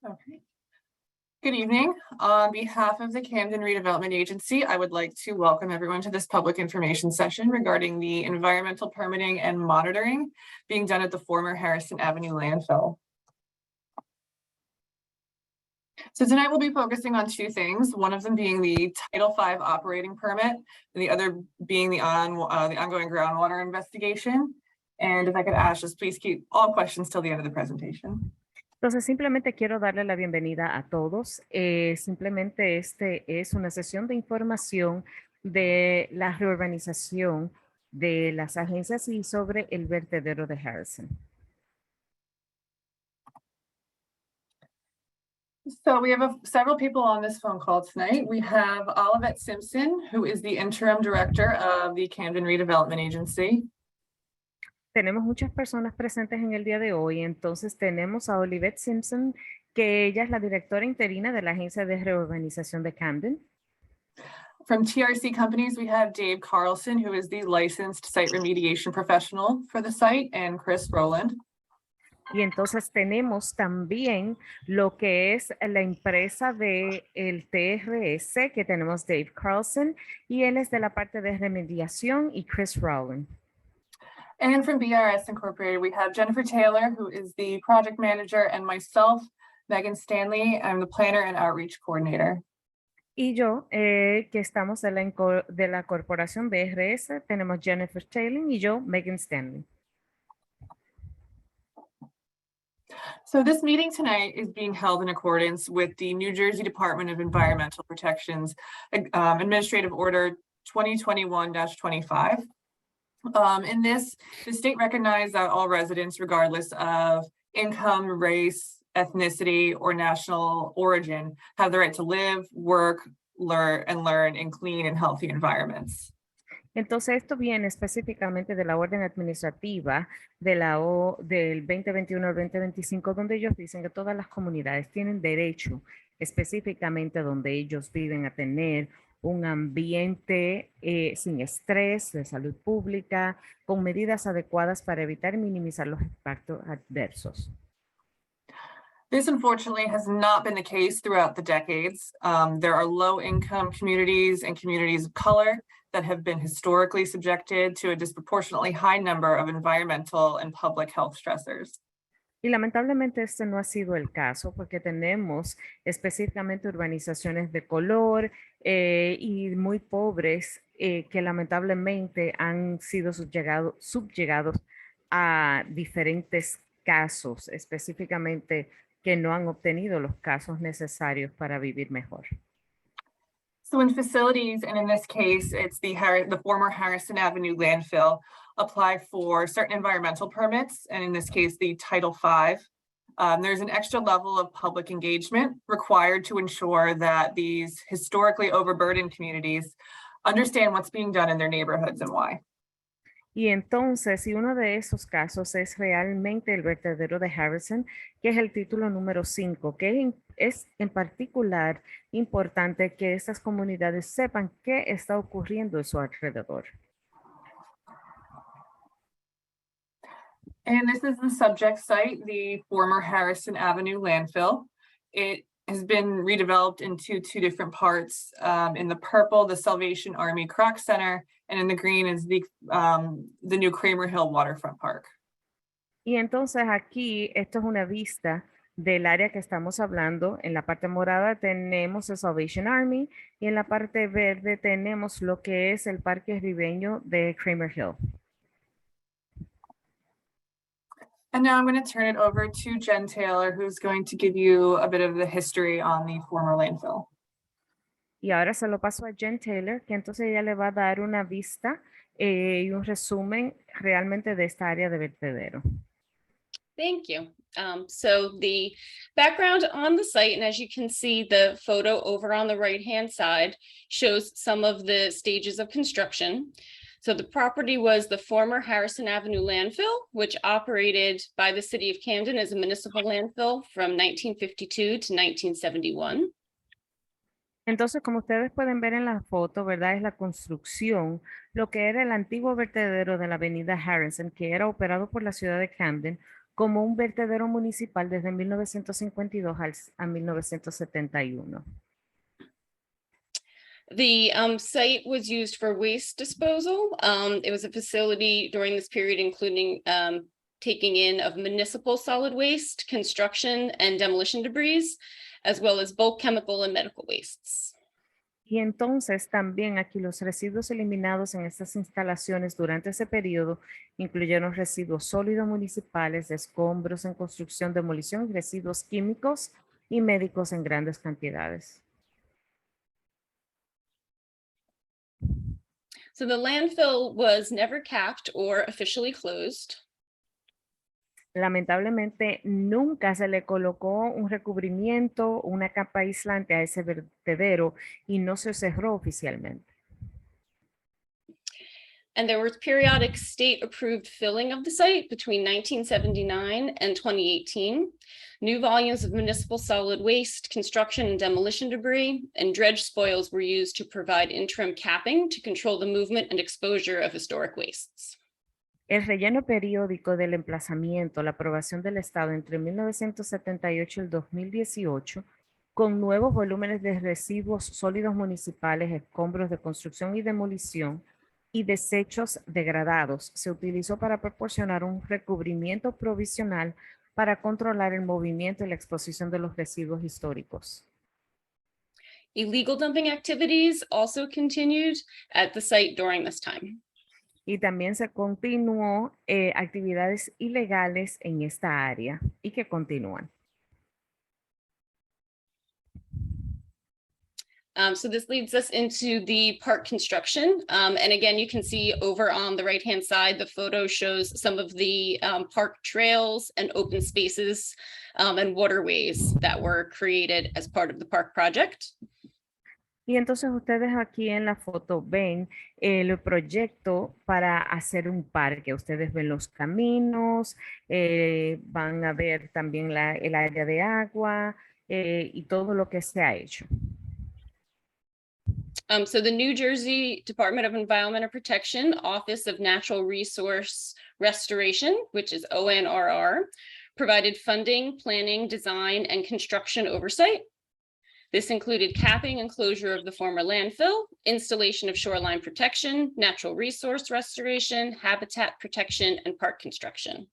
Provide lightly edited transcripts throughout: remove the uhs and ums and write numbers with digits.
Okay. Good evening. On behalf of the Camden Redevelopment Agency, I would like to welcome everyone to this public information session regarding the environmental permitting and monitoring being done at the former Harrison Avenue landfill. So tonight we'll be focusing on two things, one of them being the Title V operating permit, and the other being the ongoing groundwater investigation. And if I could ask, just please keep all questions till the end of the presentation. Entonces, simplemente quiero darle la bienvenida a todos. Simplemente este es una sesión de información de la reorganización de las agencias y sobre el vertedero de Harrison. So we have several people on this phone call tonight. We have Ave Simpson, who is the interim director of the Camden Redevelopment Agency. Tenemos muchas personas presentes en el día de hoy. Entonces tenemos a Olivette Simpson, que ella es la directora interina de la Agencia de Reorganización de Camden. From TRC Companies, we have Dave Carlson, who is the licensed site remediation professional for the site, and Chris Rowland. Y entonces tenemos también lo que es la empresa de el TRS, que tenemos Dave Carlson, y él es de la parte de remediación, y Chris Rowland. And from BRS Incorporated, we have Jennifer Taylor, who is the project manager, and myself, Megan Stanley. I'm the planner and outreach coordinator. Y yo, que estamos de la corporación BRS, tenemos Jennifer Taylor y yo, Megan Stanley. So this meeting tonight is being held in accordance with the New Jersey Department of Environmental Protection's Administrative Order 2021-25. In this, the state recognized that all residents, regardless of income, race, ethnicity, or national origin, have the right to live, work, learn in clean and healthy environments. Entonces, esto viene específicamente de la orden administrativa del 2021 al 2025, donde ellos dicen que todas las comunidades tienen derecho, específicamente donde ellos viven, a tener un ambiente sin estrés, de salud pública, con medidas adecuadas para evitar y minimizar los impactos adversos. This unfortunately has not been the case throughout the decades. There are low-income communities and communities of color that have been historically subjected to a disproportionately high number of environmental and public health stressors. Y lamentablemente este no ha sido el caso porque tenemos específicamente urbanizaciones de color y muy pobres que lamentablemente han sido subyugados a diferentes casos, específicamente que no han obtenido los casos necesarios para vivir mejor. So in facilities, and in this case, it's the former Harrison Avenue landfill, apply for certain environmental permits, and in this case, the Title V. There's an extra level of public engagement required to ensure that these historically overburdened communities understand what's being done in their neighborhoods and why. Y entonces, si uno de esos casos es realmente el vertedero de Harrison, que es el título número 5, que es en particular importante que estas comunidades sepan qué está ocurriendo en su alrededor. And this is the subject site, the former Harrison Avenue landfill. It has been redeveloped into two different parts. In the purple, the Salvation Army Croc Center, and in the green is the new Kramer Hill Waterfront Park. Y entonces aquí, esto es una vista del área que estamos hablando. En la parte morada tenemos el Salvation Army y en la parte verde tenemos lo que es el parque ribeño de Kramer Hill. And now I'm going to turn it over to Jen Taylor, who's going to give you a bit of the history on the former landfill. Y ahora se lo paso a Jen Taylor, que entonces ella le va a dar una vista y un resumen realmente de esta área de vertedero. Thank you. So the background on the site, and as you can see, the photo over on the right-hand side shows some of the stages of construction. So the property was the former Harrison Avenue landfill, which operated by the city of Camden as a municipal landfill from 1952 to 1971. Entonces, como ustedes pueden ver en la foto, ¿verdad? Es la construcción, lo que era el antiguo vertedero de la avenida Harrison, que era operado por la ciudad de Camden como un vertedero municipal desde 1952 a 1971. The site was used for waste disposal. It was a facility during this period, including taking in of municipal solid waste, construction and demolition debris, as well as bulk chemical and medical wastes. Y entonces también aquí los residuos eliminados en estas instalaciones durante ese periodo incluyeron residuos sólidos municipales, escombros en construcción, demolición y residuos químicos y médicos en grandes cantidades. So the landfill was never capped or officially closed. Lamentablemente, nunca se le colocó un recubrimiento, una capa aislante a ese vertedero y no se cerró oficialmente. And there was periodic state-approved filling of the site between 1979 and 2018. New volumes of municipal solid waste, construction and demolition debris, and dredge spoils were used to provide interim capping to control the movement and exposure of historic wastes. El relleno periódico del emplazamiento, la aprobación del Estado entre 1978 y el 2018, con nuevos volúmenes de residuos sólidos municipales, escombros de construcción y demolición y desechos degradados, se utilizó para proporcionar un recubrimiento provisional para controlar el movimiento y la exposición de los residuos históricos. Illegal dumping activities also continued at the site during this time. Y también se continuó actividades ilegales en esta área y que continúan. So this leads us into the park construction. And again, you can see over on the right-hand side, the photo shows some of the park trails and open spaces and waterways that were created as part of the park project. Y entonces ustedes aquí en la foto ven el proyecto para hacer un parque. Ustedes ven los caminos, van a ver también el área de agua y todo lo que se ha hecho. So the New Jersey Department of Environmental Protection Office of Natural Resource Restoration, which is ONRR, provided funding, planning, design, and construction oversight. This included capping and closure of the former landfill, installation of shoreline protection, natural resource restoration, habitat protection, and park construction.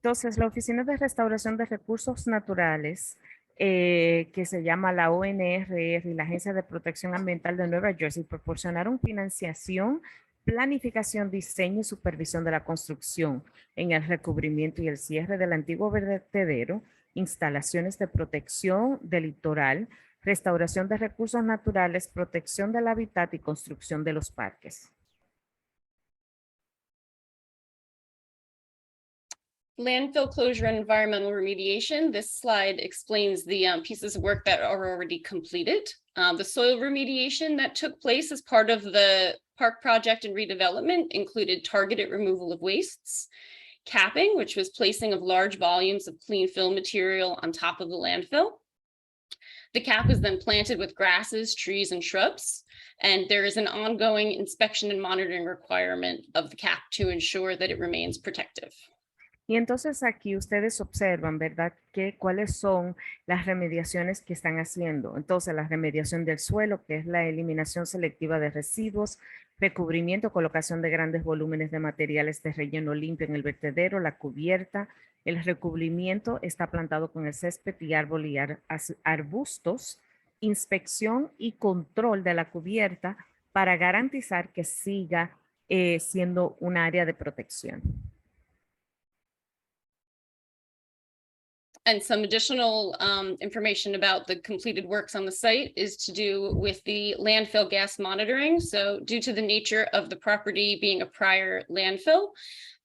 Entonces, la Oficina de Restauración de Recursos Naturales, que se llama la ONRR y la Agencia de Protección Ambiental de Nueva Jersey, proporcionaron financiación, planificación, diseño y supervisión de la construcción en el recubrimiento y el cierre del antiguo vertedero, instalaciones de protección del litoral, restauración de recursos naturales, protección del hábitat y construcción de los parques. Landfill closure and environmental remediation. This slide explains the pieces of work that are already completed. The soil remediation that took place as part of the park project and redevelopment included targeted removal of wastes, capping, which was placing of large volumes of clean fill material on top of the landfill. The cap is then planted with grasses, trees, and shrubs, and there is an ongoing inspection and monitoring requirement of the cap to ensure that it remains protective. Y entonces aquí ustedes observan, ¿verdad?, cuáles son las remediaciones que están haciendo. Entonces, la remediación del suelo, que es la eliminación selectiva de residuos, recubrimiento, colocación de grandes volúmenes de materiales de relleno limpio en el vertedero, la cubierta. El recubrimiento está plantado con el césped y árbol y arbustos, inspección y control de la cubierta para garantizar que siga siendo un área de protección. And some additional information about the completed works on the site is to do with the landfill gas monitoring. So due to the nature of the property being a prior landfill,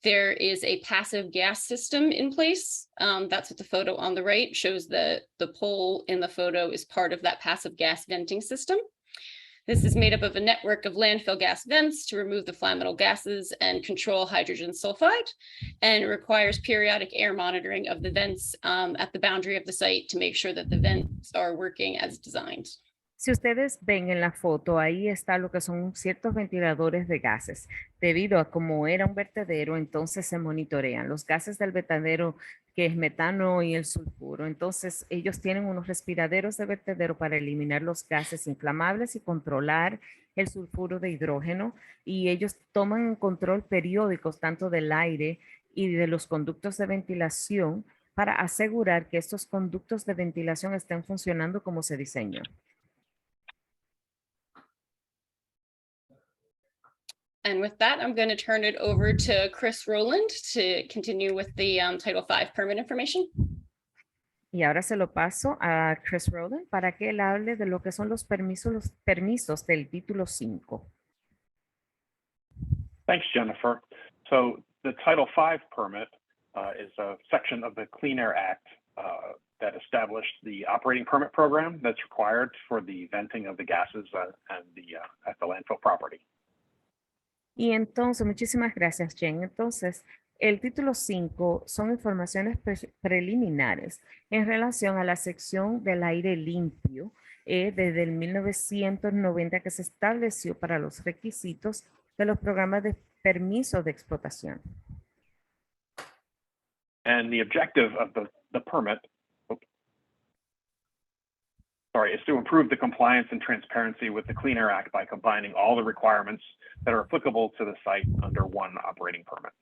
there is a passive gas system in place. That's what the photo on the right shows. The pole in the photo is part of that passive gas venting system. This is made up of a network of landfill gas vents to remove the flammable gases and control hydrogen sulfide, and requires periodic air monitoring of the vents at the boundary of the site to make sure that the vents are working as designed. Si ustedes ven en la foto, ahí está lo que son ciertos ventiladores de gases. Debido a cómo era un vertedero, entonces se monitorean los gases del vertedero, que es metano y el sulfuro. Entonces, ellos tienen unos respiraderos de vertedero para eliminar los gases inflamables y controlar el sulfuro de hidrógeno. Y ellos toman un control periódico tanto del aire y de los conductos de ventilación para asegurar que estos conductos de ventilación estén funcionando como se diseñó. And with that, I'm going to turn it over to Chris Rowland to continue with the Title V permit information. Y ahora se lo paso a Chris Roden para que él hable de lo que son los permisos del título 5. Thanks, Jennifer. So the Title V permit is a section of the Clean Air Act that established the operating permit program that's required for the venting of the gases at the landfill property. Y entonces, muchísimas gracias, Jen. Entonces, el título 5 son informaciones preliminares en relación a la sección del aire limpio desde el 1990 que se estableció para los requisitos de los programas de permiso de explotación. And the objective of the permit is to improve the compliance and transparency with the Clean Air Act by combining all the requirements that are applicable to the site under one operating permit.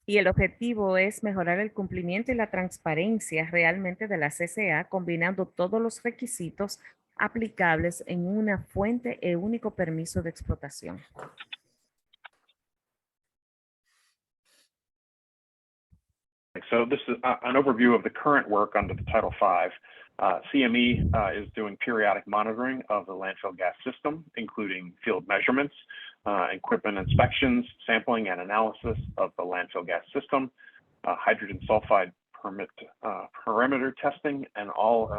Y el objetivo es mejorar el cumplimiento y la transparencia realmente de la CCA, combinando todos los requisitos aplicables en una fuente e único permiso de explotación. So this is an overview of the current work under the Title V. CME is doing periodic monitoring of the landfill gas system, including field measurements, equipment inspections, sampling and analysis of the landfill gas system, hydrogen sulfide perimeter testing, and all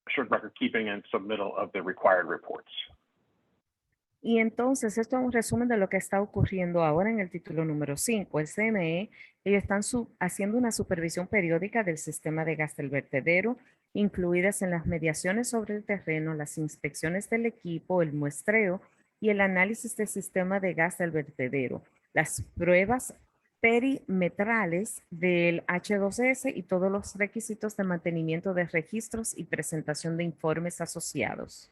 assured record keeping and submittal of the required reports. Y entonces, esto es un resumen de lo que está ocurriendo ahora en el título número 5. El CME, ellos están haciendo una supervisión periódica del sistema de gas del vertedero, incluidas en las mediaciones sobre el terreno, las inspecciones del equipo, el muestreo y el análisis del sistema de gas del vertedero, las pruebas perimetrales del H2S y todos los requisitos de mantenimiento de registros y presentación de informes asociados.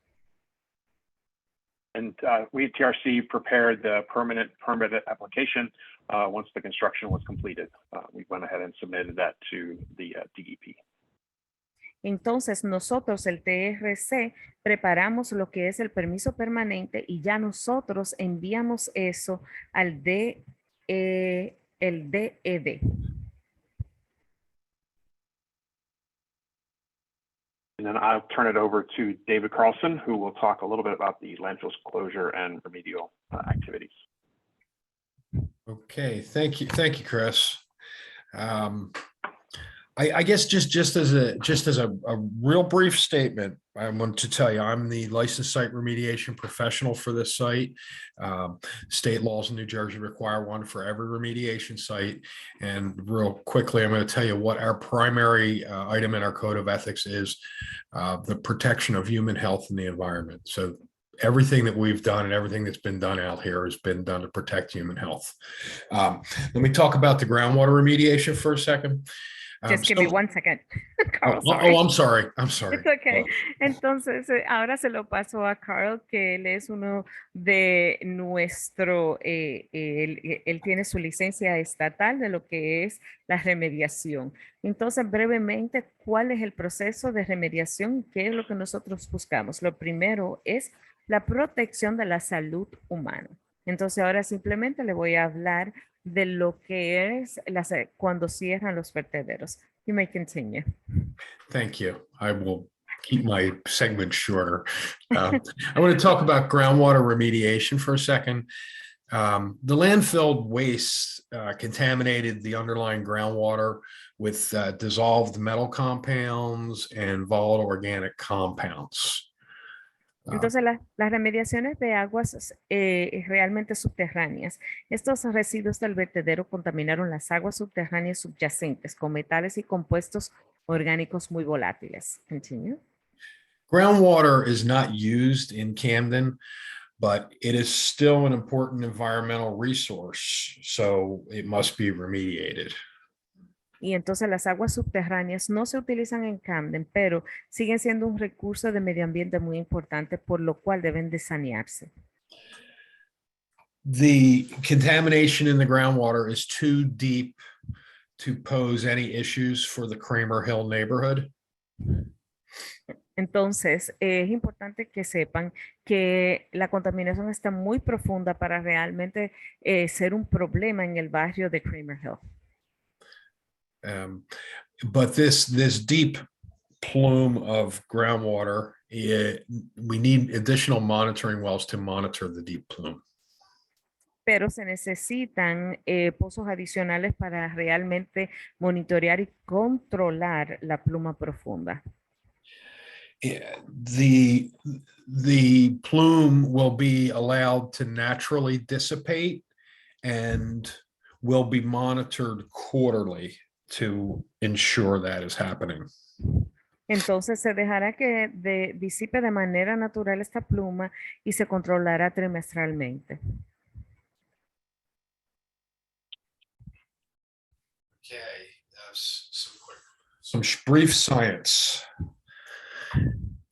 And we at TRC prepared the permanent permit application once the construction was completed. We went ahead and submitted that to the DEP. Entonces, nosotros, el TRC, preparamos lo que es el permiso permanente y ya nosotros enviamos eso al DED. And then I'll turn it over to David Carlson, who will talk a little bit about the landfill's closure and remedial activities. Okay, thank you, Chris. I guess just as a real brief statement, I want to tell you I'm the licensed site remediation professional for this site. State laws in New Jersey require one for every remediation site. And real quickly, I'm going to tell you what our primary item in our code of ethics is: the protection of human health and the environment. So everything that we've done and everything that's been done out here has been done to protect human health. Let me talk about the groundwater remediation for a second. Just give me 1 second. Carl, I'm sorry. It's okay. Entonces, ahora se lo paso a Carl, que él es uno de nuestro, él tiene su licencia estatal de lo que es la remediación. Entonces, brevemente, ¿cuál es el proceso de remediación? ¿Qué es lo que nosotros buscamos? Lo primero es la protección de la salud humana. Entonces, ahora simplemente le voy a hablar de lo que es cuando cierran los vertederos. You may continue. Thank you. I will keep my segment shorter. I want to talk about groundwater remediation for a second. The landfill waste contaminated the underlying groundwater with dissolved metal compounds and volatile organic compounds. Entonces, las remediaciones de aguas realmente subterráneas. Estos residuos del vertedero contaminaron las aguas subterráneas subyacentes con metales y compuestos orgánicos muy volátiles. Continue. Groundwater is not used in Camden, but it is still an important environmental resource, so it must be remediated. Y entonces las aguas subterráneas no se utilizan en Camden, pero siguen siendo un recurso de medio ambiente muy importante, por lo cual deben de sanearse. The contamination in the groundwater is too deep to pose any issues for the Kramer Hill neighborhood. Entonces, es importante que sepan que la contaminación está muy profunda para realmente ser un problema en el barrio de Kramer Hill. But this deep plume of groundwater, we need additional monitoring wells to monitor the deep plume. Pero se necesitan pozos adicionales para realmente monitorear y controlar la pluma profunda. The plume will be allowed to naturally dissipate and will be monitored quarterly to ensure that is happening. Entonces se dejará que disipe de manera natural esta pluma y se controlará trimestralmente. Okay, some brief science.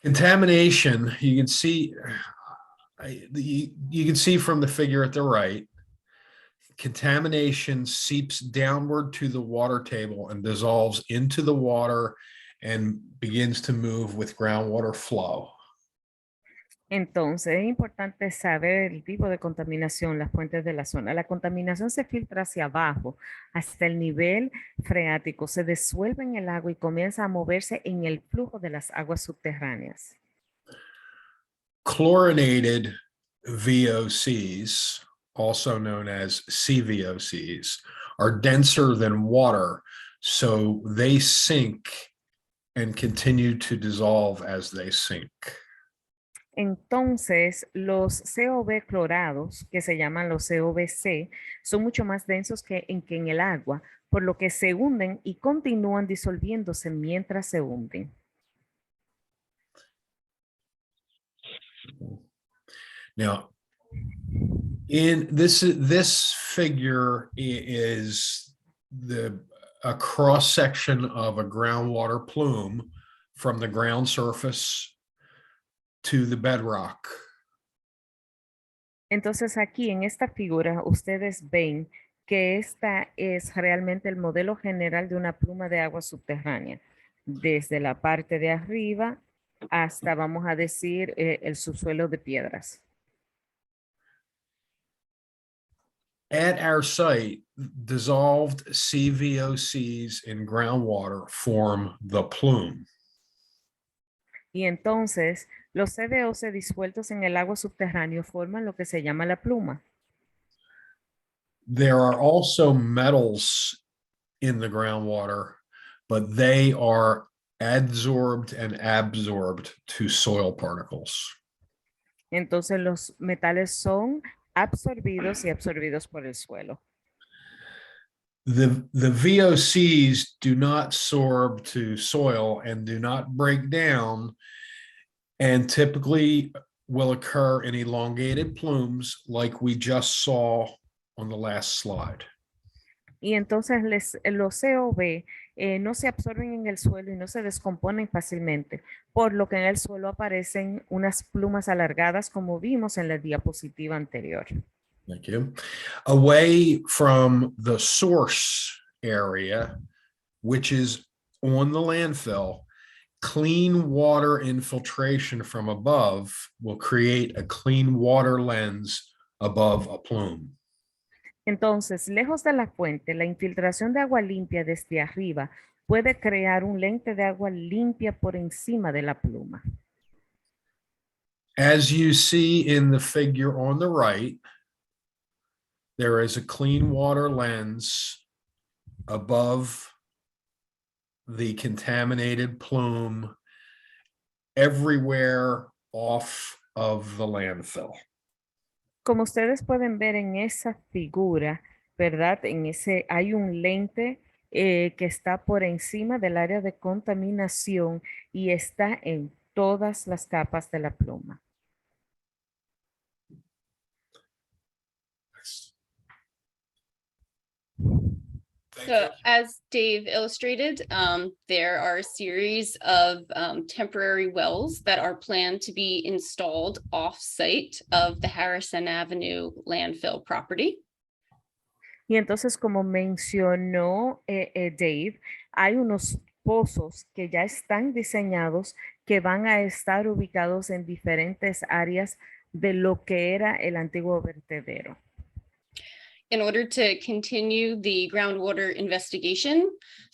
Contamination, you can see from the figure at the right, contamination seeps downward to the water table and dissolves into the water and begins to move with groundwater flow. Entonces es importante saber el tipo de contaminación, las fuentes de la zona. La contaminación se filtra hacia abajo hasta el nivel freático, se disuelve en el agua y comienza a moverse en el flujo de las aguas subterráneas. Chlorinated VOCs, also known as CVOCs, are denser than water, so they sink and continue to dissolve as they sink. Entonces, los COV clorados, que se llaman los COVC, son mucho más densos que en el agua, por lo que se hunden y continúan disolviéndose mientras se hunden. Now, in this figure is a cross section of a groundwater plume from the ground surface to the bedrock. Entonces aquí en esta figura ustedes ven que esta es realmente el modelo general de una pluma de agua subterránea, desde la parte de arriba hasta, vamos a decir, el subsuelo de piedras. At our site, dissolved CVOCs in groundwater form the plume. Y entonces los CVOC disueltos en el agua subterráneo forman lo que se llama la pluma. There are also metals in the groundwater, but they are adsorbed and absorbed to soil particles. Entonces los metales son absorbidos y absorbidos por el suelo. The VOCs do not sorb to soil and do not break down, and typically will occur in elongated plumes like we just saw on the last slide. Y entonces los COV no se absorben en el suelo y no se descomponen fácilmente, por lo que en el suelo aparecen unas plumas alargadas como vimos en la diapositiva anterior. Thank you. Away from the source area, which is on the landfill, clean water infiltration from above will create a clean water lens above a plume. Entonces, lejos de la fuente, la infiltración de agua limpia desde arriba puede crear un lente de agua limpia por encima de la pluma. As you see in the figure on the right, there is a clean water lens above the contaminated plume everywhere off of the landfill. Como ustedes pueden ver en esa figura, ¿verdad? Hay un lente que está por encima del área de contaminación y está en todas las capas de la pluma. Thank So you. as Dave illustrated, there are a series of temporary wells that are planned to be installed off-site of the Harrison Avenue landfill property. Y entonces, como mencionó Dave, hay unos pozos que ya están diseñados que van a estar ubicados en diferentes áreas de lo que era el antiguo vertedero. In order to continue the groundwater investigation,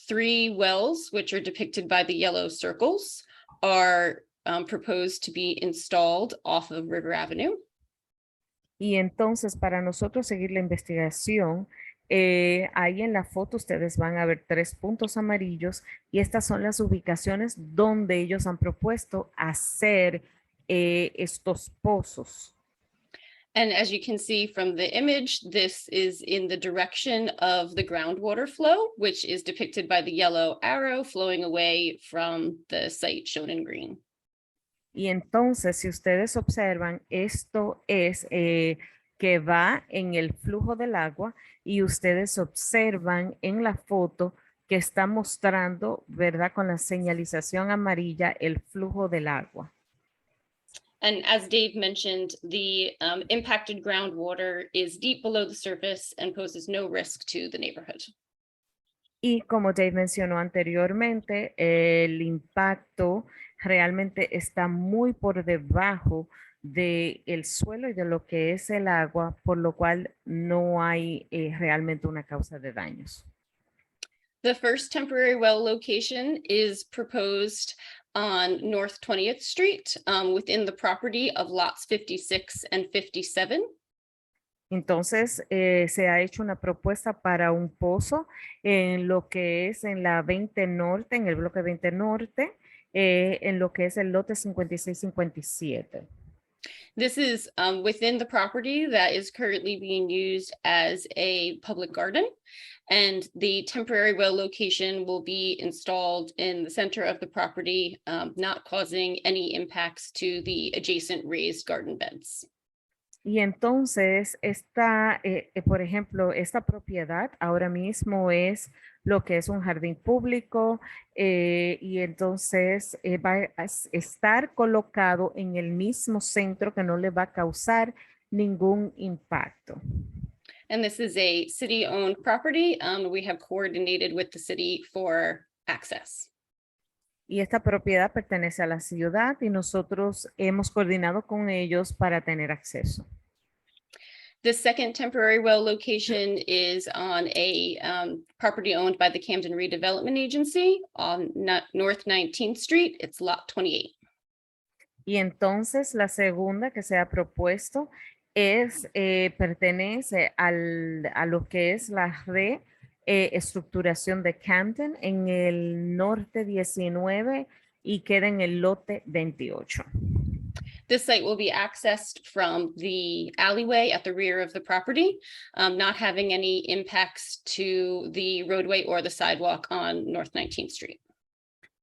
3 wells, which are depicted by the yellow circles, are proposed to be installed off of River Avenue. Y entonces, para nosotros seguir la investigación, ahí en la foto ustedes van a ver 3 puntos amarillos y estas son las ubicaciones donde ellos han propuesto hacer estos pozos. And as you can see from the image, this is in the direction of the groundwater flow, which is depicted by the yellow arrow flowing away from the site shown in green. Y entonces, si ustedes observan, esto es que va en el flujo del agua y ustedes observan en la foto que está mostrando, ¿verdad? Con la señalización amarilla, el flujo del agua. And as Dave mentioned, the impacted groundwater is deep below the surface and poses no risk to the neighborhood. Y como Dave mencionó anteriormente, el impacto realmente está muy por debajo del suelo y de lo que es el agua, por lo cual no hay realmente una causa de daños. The first temporary well location is proposed on North 20th Street within the property of lots 56 and 57. Entonces, se ha hecho una propuesta para un pozo en lo que es en la 20 Norte, en el bloque 20 Norte, en lo que es el lote 56-57. This is within the property that is currently being used as a public garden. And the temporary well location will be installed in the center of the property, not causing any impacts to the adjacent raised garden beds. Y entonces, por ejemplo, esta propiedad ahora mismo es lo que es un jardín público y entonces va a estar colocado en el mismo centro que no le va a causar ningún impacto. And this is a city-owned property. We have coordinated with the city for access. Y esta propiedad pertenece a la ciudad y nosotros hemos coordinado con ellos para tener acceso. The second temporary well location is on a property owned by the Camden Redevelopment Agency on North 19th Street. It's lot 28. Y entonces la segunda que se ha propuesto pertenece a lo que es la reestructuración de Camden en el norte 19 y queda en el lote 28. This site will be accessed from the alleyway at the rear of the property, not having any impacts to the roadway or the sidewalk on North 19th Street.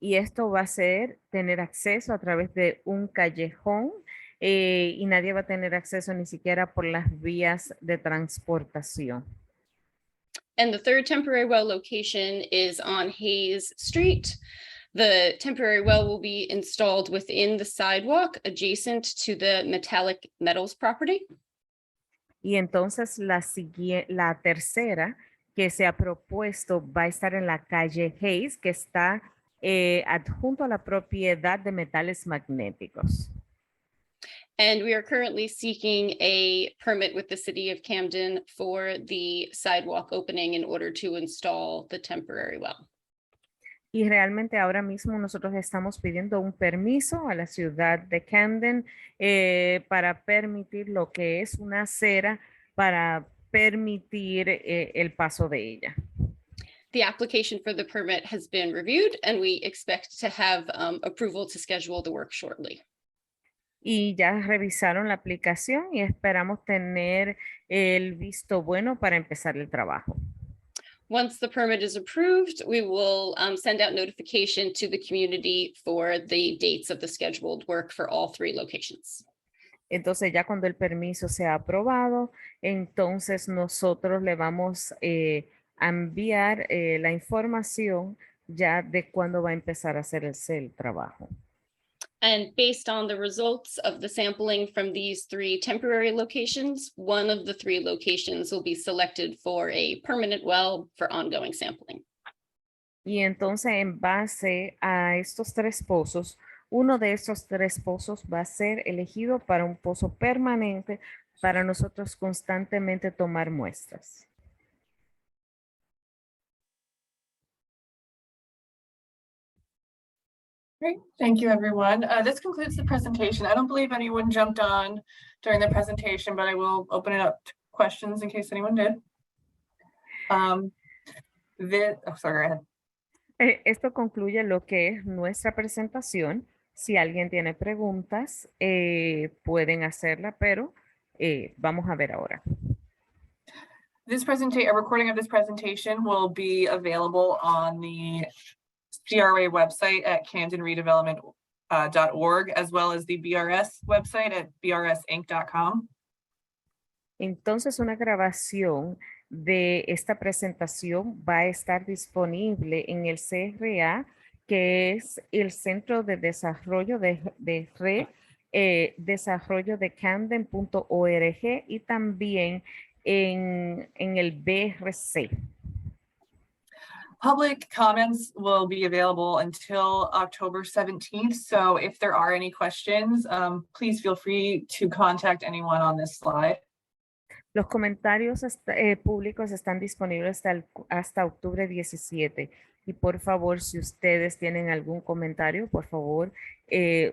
Y esto va a ser tener acceso a través de un callejón y nadie va a tener acceso ni siquiera por las vías de transportación. And the third temporary well location is on Hayes Street. The temporary well will be installed within the sidewalk adjacent to the metallic metals property. Y entonces la tercera que se ha propuesto va a estar en la calle Hayes, que está adjunto a la propiedad de metales magnéticos. And we are currently seeking a permit with the city of Camden for the sidewalk opening in order to install the temporary well. Y realmente ahora mismo nosotros estamos pidiendo un permiso a la ciudad de Camden para permitir lo que es una acera para permitir el paso de ella. The application for the permit has been reviewed and we expect to have approval to schedule the work shortly. Y ya revisaron la aplicación y esperamos tener el visto bueno para empezar el trabajo. Once the permit is approved, we will send out notification to the community for the dates of the scheduled work for all 3 locations. Entonces ya cuando el permiso sea aprobado, entonces nosotros le vamos a enviar la información ya de cuándo va a empezar a hacer el trabajo. And based on the results of the sampling from these 3 temporary locations, one of the 3 locations will be selected for a permanent well for ongoing sampling. Y entonces en base a estos 3 pozos, uno de estos 3 pozos va a ser elegido para un pozo permanente para nosotros constantemente tomar muestras. Great, thank you, everyone. This concludes the presentation. I don't believe anyone jumped on during the presentation, but I will open it up to questions in case anyone did. Sorry, go ahead. Esto concluye lo que es nuestra presentación. Si alguien tiene preguntas, pueden hacerla, pero vamos a ver ahora. A recording of this presentation will be available on the CRA website at camdenredevelopment.org, as well as the BRS website at brsinc.com. Entonces, una grabación de esta presentación va a estar disponible en el CRA, que es el Centro de Desarrollo Desarrollo de Camden.org, y también en el BRC. Public comments will be available until October 17th. So if there are any questions, please feel free to contact anyone on this slide. Los comentarios públicos están disponibles hasta octubre 17. Y por favor, si ustedes tienen algún comentario, por favor,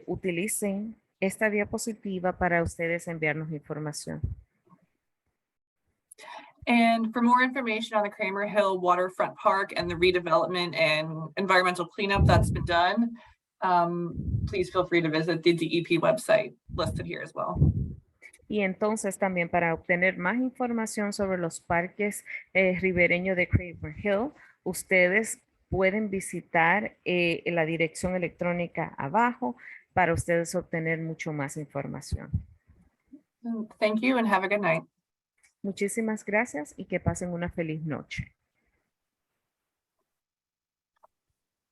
utilicen esta diapositiva para ustedes enviarnos información. And for more information on the Kramer Hill Waterfront Park and the redevelopment and environmental cleanup that's been done, please feel free to visit the DEP website listed here as well. Y entonces también para obtener más información sobre los parques ribereños de Kramer Hill, ustedes pueden visitar la dirección electrónica abajo para ustedes obtener mucho más información. Thank you and have a good night. Muchísimas gracias y que pasen una feliz noche.